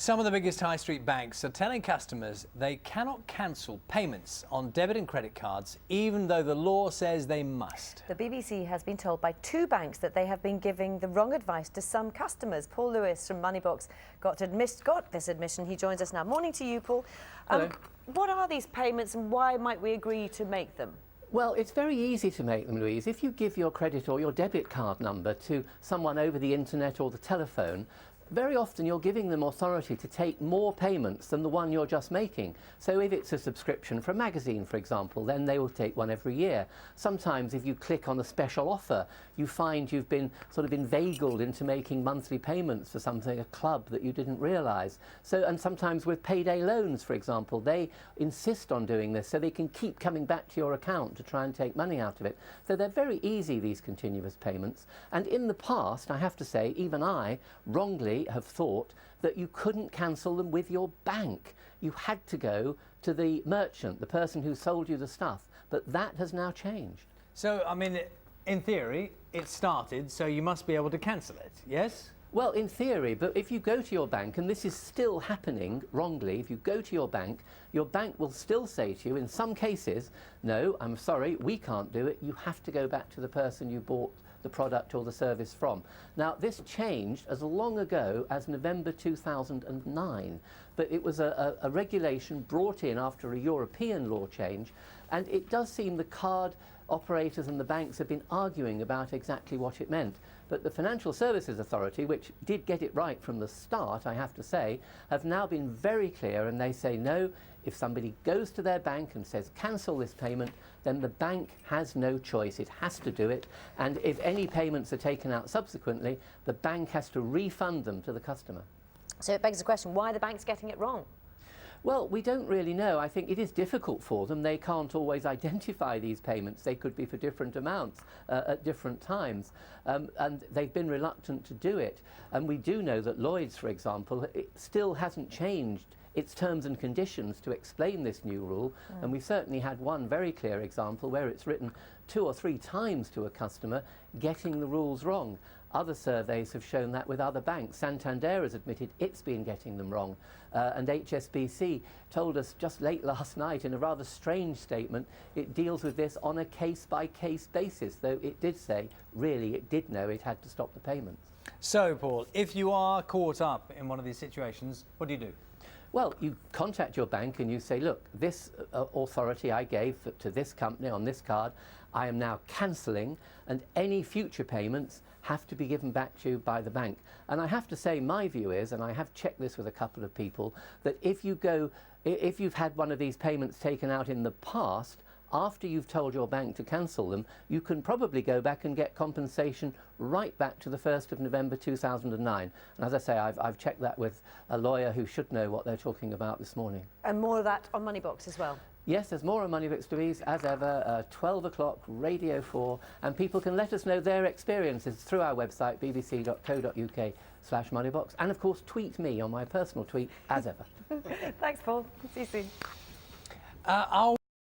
Some of the biggest high street banks are telling customers they cannot cancel payments on debit and credit cards, even though the law says they must. The BBC has been told by two banks that they have been giving the wrong advice to some customers. Paul Lewis from Moneybox got this admission. He joins us now. Morning to you, Paul. Hello. What are these payments and why might we agree to make them? Well, it's very easy to make them, Louise. If you give your credit or your debit card number to someone over the internet or the telephone, very often you're giving them authority to take more payments than the one you're just making. So if it's a subscription for a magazine, for example, then they will take one every year. Sometimes if you click on a special offer, you find you've been sort of inveigled into making monthly payments for something, a club that you didn't realise. So, and sometimes with payday loans, for example, they insist on doing this so they can keep coming back to your account to try and take money out of it. So they're very easy, these continuous payments. And in the past, I have to say, even I, wrongly, have thought that you couldn't cancel them with your bank. You had to go to the merchant, the person who sold you the stuff, but that has now changed. So, I mean, in theory, it started, so you must be able to cancel it, yes? Well, in theory, but if you go to your bank, and this is still happening wrongly, if you go to your bank will still say to you, in some cases, no, I'm sorry, we can't do it. You have to go back to the person you bought the product or the service from. Now, this changed as long ago as November 2009, but it was a regulation brought in after a European law change, and it does seem the card operators and the banks have been arguing about exactly what it meant. But the Financial Services Authority, which did get it right from the start, I have to say, have now been very clear, and they say no, if somebody goes to their bank and says cancel this payment, then the bank has no choice. It has to do it. And if any payments are taken out subsequently, the bank has to refund them to the customer. So it begs the question, why are the banks getting it wrong? Well, we don't really know. I think it is difficult for them. They can't always identify these payments. They could be for different amounts at different times. And they've been reluctant to do it. And we do know that Lloyds, for example, it still hasn't changed its terms and conditions to explain this new rule. And we certainly had one very clear example where it's written 2 or 3 times to a customer getting the rules wrong. Other surveys have shown that with other banks. Santander has admitted it's been getting them wrong. And HSBC told us just late last night in a rather strange statement it deals with this on a case-by-case basis, though it did say, really, it did know it had to stop the payments. So, Paul, if you are caught up in one of these situations, what do you do? Well, you contact your bank and you say, look, this authority I gave to this company on this card, I am now cancelling, and any future payments have to be given back to you by the bank. And I have to say, my view is, and I have checked this with a couple of people, that if you've had one of these payments taken out in the past, after you've told your bank to cancel them, you can probably go back and get compensation right back to the 1st of November 2009. And as I say, I've checked that with a lawyer who should know what they're talking about this morning. And more of that on Moneybox as well? Yes, there's more on Moneybox, Louise, as ever, 12 o'clock, Radio 4, and people can let us know their experiences through our website, bbc.co.uk/Moneybox, and of course tweet me on my personal tweet, as ever. Thanks, Paul. See you soon.